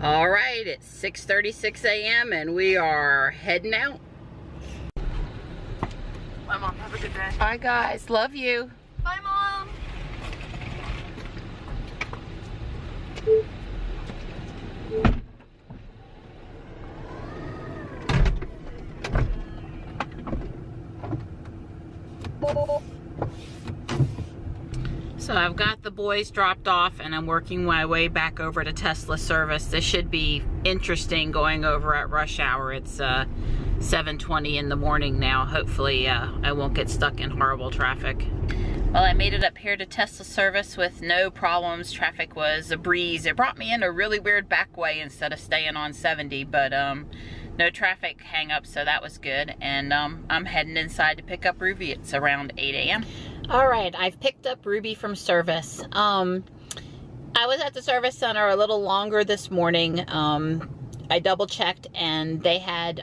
All right, it's 6:36 a.m. and we are heading out. Bye, Mom. Have a good day. Bye, guys. Love you. Bye, Mom. So I've got the boys dropped off and I'm working my way back over to Tesla service. This should be interesting going over at rush hour. It's 7:20 in the morning now. Hopefully I won't get stuck in horrible traffic. Well, I made it up here to Tesla service with no problems. Traffic was a breeze. It brought me in a really weird back way instead of staying on 70, but no traffic hang-ups, so that was good. And I'm heading inside to pick up Ruby. It's around 8 a.m. All right, I've picked up Ruby from service. I was at the service center a little longer this morning. I double checked and they had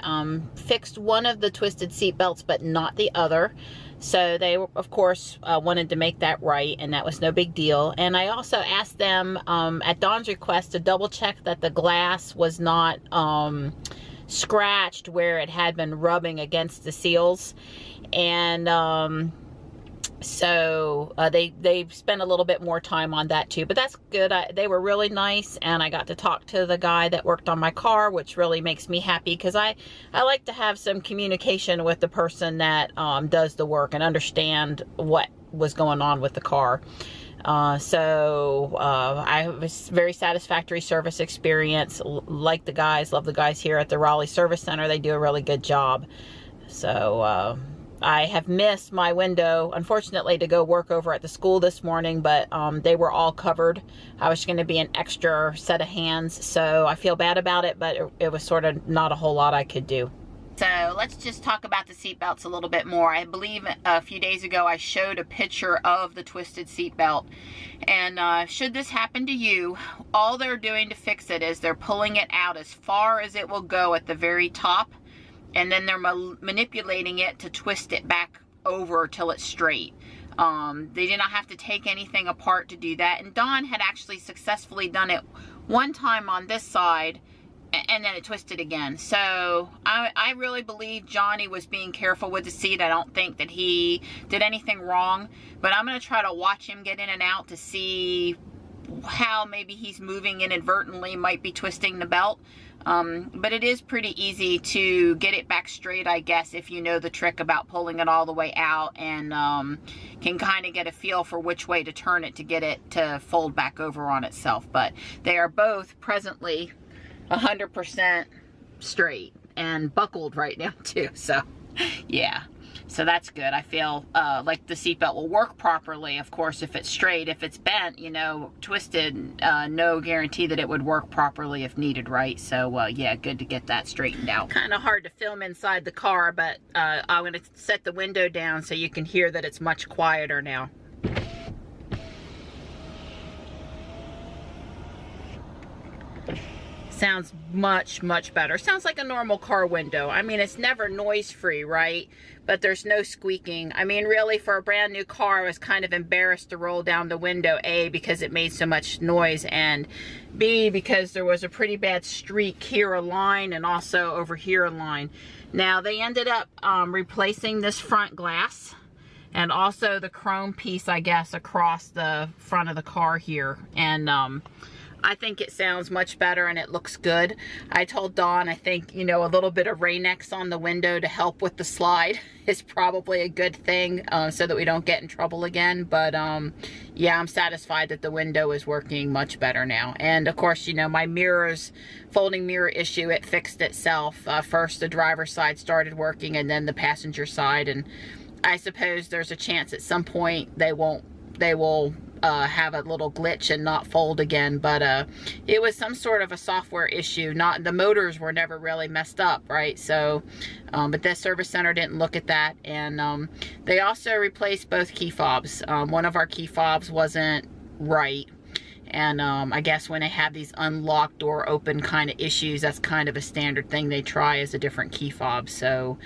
fixed one of the twisted seat belts, but not the other. So they, of course, wanted to make that right, and that was no big deal. And I also asked them at Dawn's request to double check that the glass was not scratched where it had been rubbing against the seals. And so they spent a little bit more time on that too, but that's good. They were really nice, and I got to talk to the guy that worked on my car, which really makes me happy because I like to have some communication with the person that does the work and understand what was going on with the car. So I was very satisfactory service experience. Like the guys, love the guys here at the Raleigh Service Center. They do a really good job. So I have missed my window, unfortunately, to go work over at the school this morning, but they were all covered. I was going to be an extra set of hands, so I feel bad about it, but it was sort of not a whole lot I could do. So let's just talk about the seat belts a little bit more. I believe a few days ago I showed a picture of the twisted seat belt. And should this happen to you, all they're doing to fix it is they're pulling it out as far as it will go at the very top. And then they're manipulating it to twist it back over till it's straight. They did not have to take anything apart to do that. And Dawn had actually successfully done it one time on this side, and then it twisted again. So I really believe Johnny was being careful with the seat. I don't think that he did anything wrong, but I'm going to try to watch him get in and out to see how maybe he's moving inadvertently, might be twisting the belt. But it is pretty easy to get it back straight, I guess, if you know the trick about pulling it all the way out and can kind of get a feel for which way to turn it to get it to fold back over on itself. But they are both presently 100% straight and buckled right now too. So yeah, so that's good. I feel like the seatbelt will work properly. Of course, if it's straight. If it's bent, you know, twisted, no guarantee that it would work properly if needed, right? So yeah, good to get that straightened out. Kind of hard to film inside the car, but I'm going to set the window down so you can hear that it's much quieter now. Sounds much better. Sounds like a normal car window. I mean, it's never noise free, right? But there's no squeaking. I mean, really, for a brand new car, I was kind of embarrassed to roll down the window, A, because it made so much noise, and B, because there was a pretty bad streak here a line and also over here a line. Now, they ended up replacing this front glass and also the chrome piece, I guess, across the front of the car here. And I think it sounds much better and it looks good. I told Dawn, I think, you know, a little bit of Rain-X on the window to help with the slide is probably a good thing so that we don't get in trouble again. But yeah, I'm satisfied that the window is working much better now. And of course, you know, my mirrors, folding mirror issue, it fixed itself. First the driver's side started working and then the passenger side. And I suppose there's a chance at some point they will have a little glitch and not fold again, but it was some sort of a software issue. Not the motors were never really messed up, right? So but the service center didn't look at that. And they also replaced both key fobs. One of our key fobs wasn't right, and I guess when they have these unlock door open kind of issues, that's kind of a standard thing they try, is a different key fob. So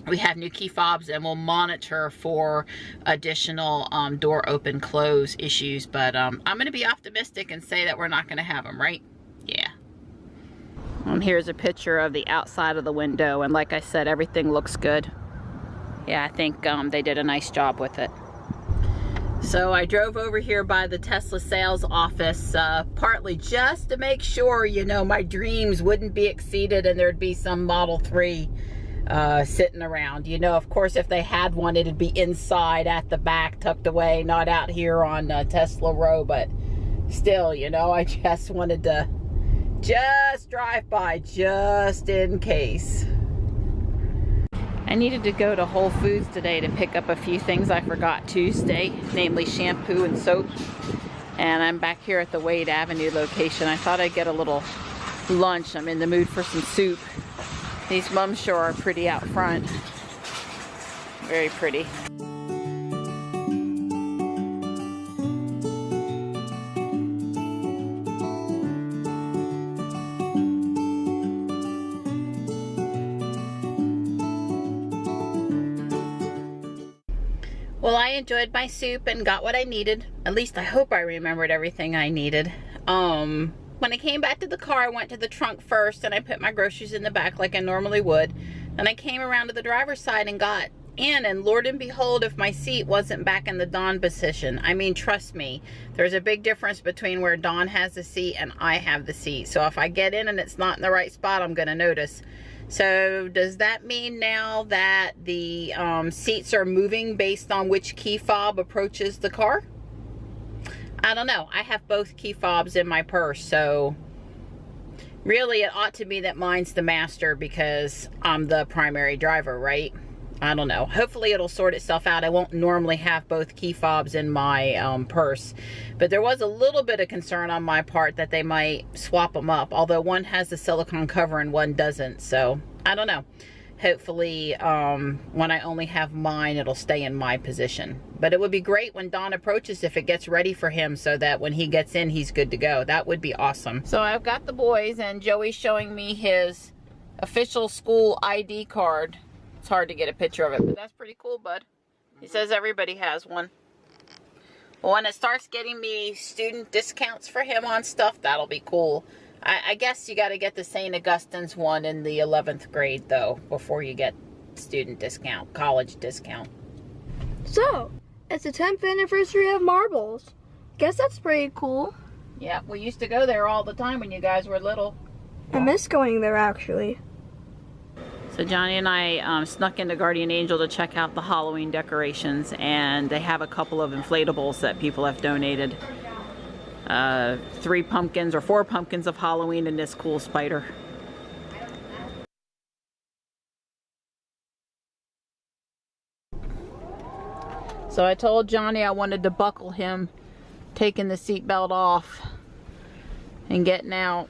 we have new key fobs, and we'll monitor for additional door open close issues. But I'm going to be optimistic and say that we're not going to have them, right? And here's a picture of the outside of the window, and like I said, everything looks good. Yeah, I think they did a nice job with it. So I drove over here by the Tesla sales office, partly just to make sure, you know, my dreams wouldn't be exceeded and there'd be some Model 3 sitting around. You know, of course, if they had one, it'd be inside at the back, tucked away, not out here on Tesla Row. But still, you know, I just wanted to just drive by just in case. I needed to go to Whole Foods today to pick up a few things I forgot Tuesday, namely shampoo and soap. And I'm back here at the Wade Avenue location. I thought I'd get a little lunch. I'm in the mood for some soup. These mums sure are pretty out front. Very pretty. Well, I enjoyed my soup and got what I needed. At least I hope I remembered everything I needed. When I came back to the car, I went to the trunk first and I put my groceries in the back like I normally would. Then I came around to the driver's side and got in, and Lord and behold, if my seat wasn't back in the Dawn position. I mean, trust me, there's a big difference between where Dawn has the seat and I have the seat. So if I get in and it's not in the right spot, I'm gonna notice. So does that mean now that the seats are moving based on which key fob approaches the car? I don't know. I have both key fobs in my purse, so really it ought to be that mine's the master because I'm the primary driver, right? I don't know. Hopefully it'll sort itself out. I won't normally have both key fobs in my purse, but there was a little bit of concern on my part that they might swap them up, although one has the silicone cover and one doesn't. So I don't know. Hopefully when I only have mine, it'll stay in my position. But it would be great when Dawn approaches if it gets ready for him so that when he gets in, he's good to go. That would be awesome. So I've got the boys and Joey's showing me his official school ID card. It's hard to get a picture of it, but that's pretty cool, bud. He says everybody has one. Well, when it starts getting me student discounts for him on stuff, that'll be cool. I guess you got to get the St. Augustine's one in the 11th grade, though, before you get student discount, college discount. So, it's the 10th anniversary of Marbles. Guess that's pretty cool. Yeah, we used to go there all the time when you guys were little. I miss going there, actually. So Johnny and I snuck into Guardian Angel to check out the Halloween decorations, and they have a couple of inflatables that people have donated. 3 pumpkins or 4 pumpkins of Halloween and this cool spider. So I told Johnny I wanted to buckle him, taking the seatbelt off and getting out.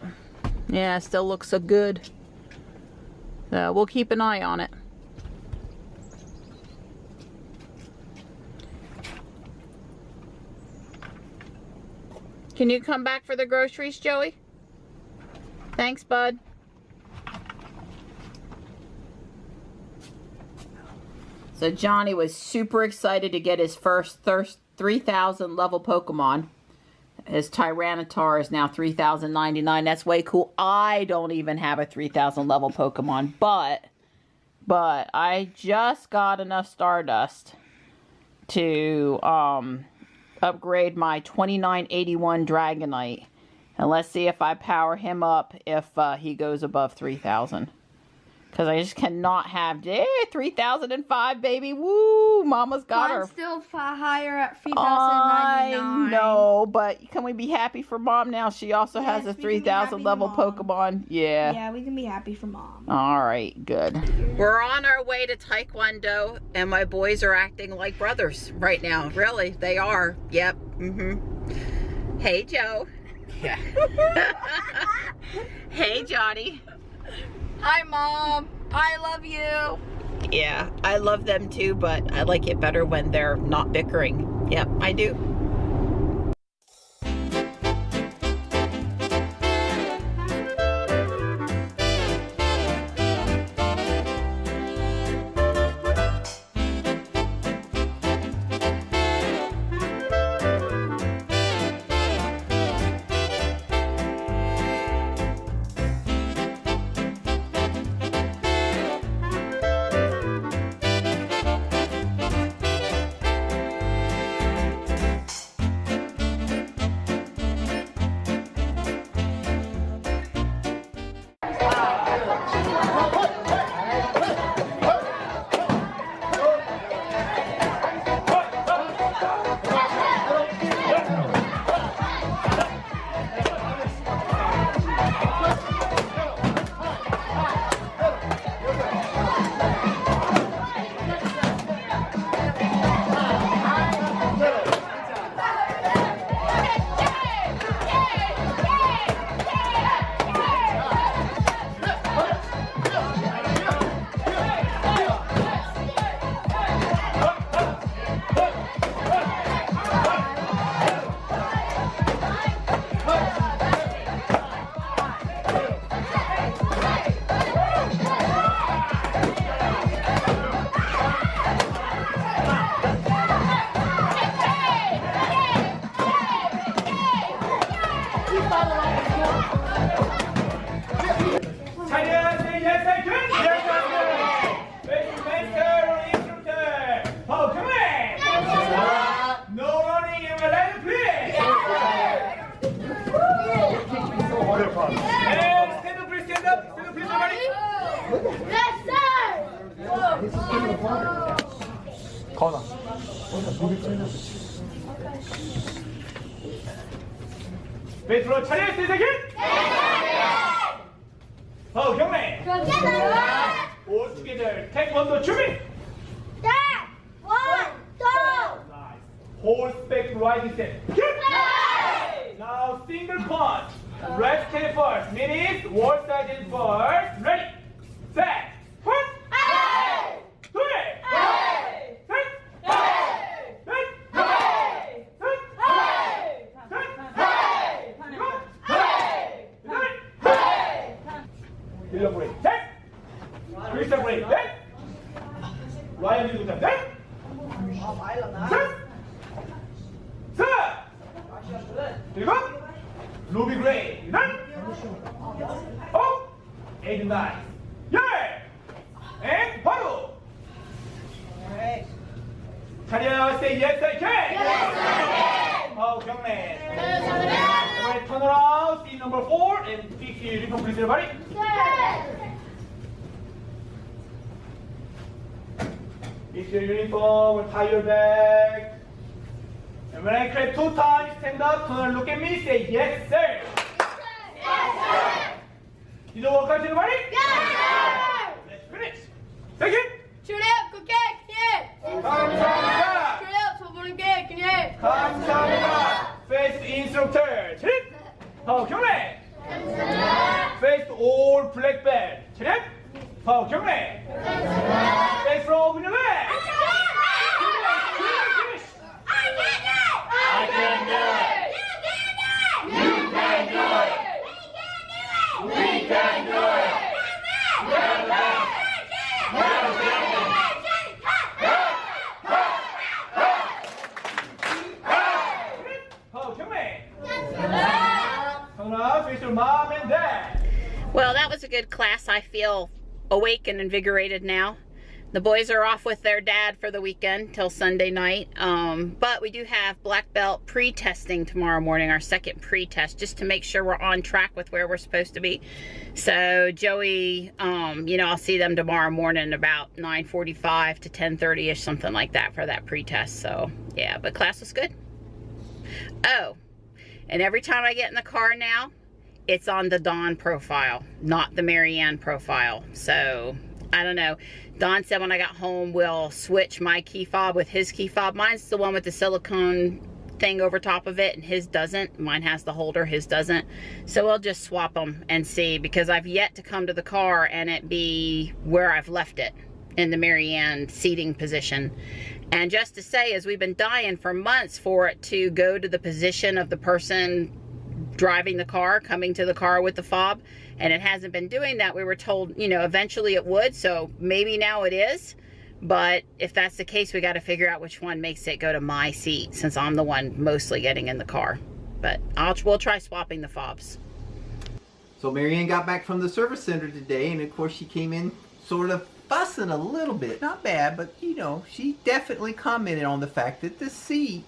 Yeah, it still looks so good. We'll keep an eye on it. Can you come back for the groceries, Joey? Thanks, bud. So Johnny was super excited to get his first 3,000 level Pokemon. His Tyranitar is now 3,099. That's way cool. I don't even have a 3,000 level Pokemon, but I just got enough Stardust to upgrade my 2981 Dragonite. And let's see if I power him up if he goes above 3,000. Because I just cannot have 3,005, baby. Woo! Mama's got her. Mine's still higher at 3,099. I know, but can we be happy for Mom now? She also has a 3,000 level Pokemon. Yeah. Yeah, we can be happy for Mom. All right, good. We're on our way to Taekwondo, and my boys are acting like brothers right now. Really, they are. Yep. Hey, Joe. Yeah. Hey, Johnny. Hi, Mom. I love you. Yeah, I love them too, but I like it better when they're not bickering. Yep, I do. Oh, come on! No running in my lane, please! And stand up, please, stand up. Stand up, please, everybody. Yes, sir! Faithful chariot, is again? Oh, 경례. All together. Take one, two, three. Nice. Horseback riding set. Now single punch. Left hand first. Minutes. Wall side in first. Ready. Set. Punch. Break. Set. Crystal break. Set. Ryan do that. Set. Set. 그리고 루비 그레이. 난. 어. 8, 9. 예. And 바로. 차려. Say yes I can. Oh, 경례. Alright, turn around. See number 4 and fix your uniform, please, everybody. Fix your uniform, tie your bag. And when I clap 2 times, stand up, turn and look at me, say yes, sir. You know what comes in, everybody? Let's finish. Second. 감사합니다. 감사합니다. Face instructor. 차렷. 경례. Face all black belt. 차렷. 경례. Face from the leg. I can do it. You can do it. We can do it. We're the best. We're the best. Mom and Dad. Well, that was a good class. I feel awake and invigorated now. The boys are off with their dad for the weekend till Sunday night. But we do have black belt pre-testing tomorrow morning, our second pre-test, just to make sure we're on track with where we're supposed to be. So Joey, you know, I'll see them tomorrow morning about 9:45 to 10:30ish, something like that for that pre-test. So yeah, but class was good. Oh, and every time I get in the car now, it's on the Don profile, not the Marianne profile. So, I don't know. Don said when I got home, we'll switch my key fob with his key fob. Mine's the one with the silicone thing over top of it, and his doesn't. Mine has the holder, his doesn't. So we'll just swap them and see, because I've yet to come to the car and it be where I've left it, in the Marianne seating position. And just to say, as we've been dying for months for it to go to the position of the person driving the car, coming to the car with the fob, and it hasn't been doing that. We were told, you know, eventually it would, so maybe now it is. But if that's the case, we got to figure out which one makes it go to my seat, since I'm the one mostly getting in the car. But we'll try swapping the fobs. So Marianne got back from the service center today, and of course she came in sort of fussing a little bit. Not bad, but you know, she definitely commented on the fact that the seat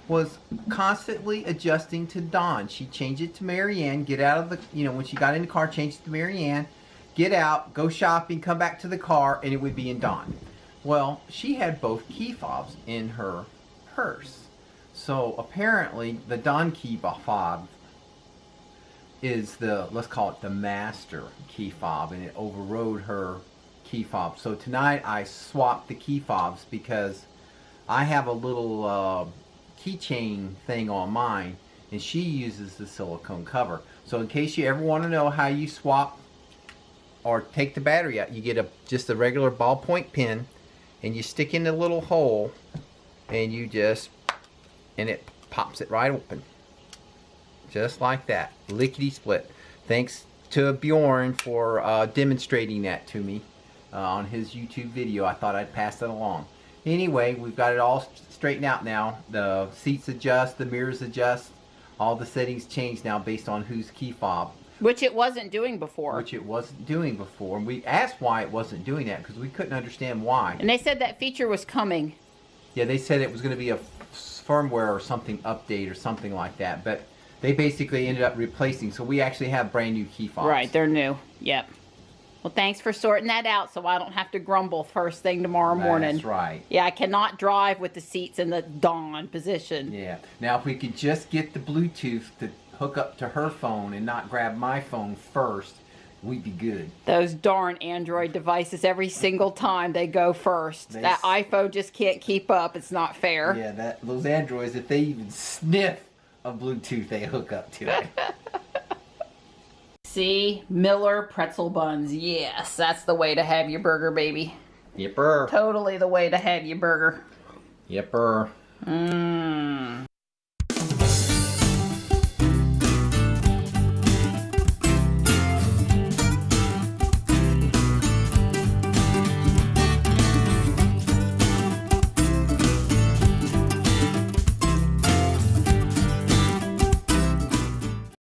was constantly adjusting to Dawn. She changed it to Marianne, get out of the, you know, when she got in the car, changed it to Marianne, get out, go shopping, come back to the car, and it would be in Dawn. Well, she had both key fobs in her purse. So apparently the Dawn key fob is the, let's call it the master key fob, and it overrode her key fob. So tonight I swapped the key fobs because I have a little keychain thing on mine, and she uses the silicone cover. So in case you ever want to know how you swap or take the battery out, you get just a regular ballpoint pen, and you stick in the little hole, and you just, and it pops it right open, just like that, lickety split. Thanks to Bjorn for demonstrating that to me on his YouTube video. I thought I'd pass it along. Anyway, we've got it all straightened out now. The seats adjust, the mirrors adjust, all the settings change now based on whose key fob. Which it wasn't doing before. Which it wasn't doing before. And we asked why it wasn't doing that, because we couldn't understand why. And they said that feature was coming. Yeah, they said it was going to be a firmware or something update or something like that, but they basically ended up replacing, so we actually have brand new key fobs. Right, they're new. Yep. Well, thanks for sorting that out so I don't have to grumble first thing tomorrow morning. That's right. Yeah, I cannot drive with the seats in the dawn position. Yeah. Now, if we could just get the Bluetooth to hook up to her phone and not grab my phone first, we'd be good. Those darn Android devices, every single time they go first. That iPhone just can't keep up. It's not fair. Yeah, those Androids, if they even sniff of Bluetooth, they hook up to it. See, Miller pretzel buns. Yes, that's the way to have your burger, baby. Yipper. Totally the way to have your burger. Yipper. Mmm.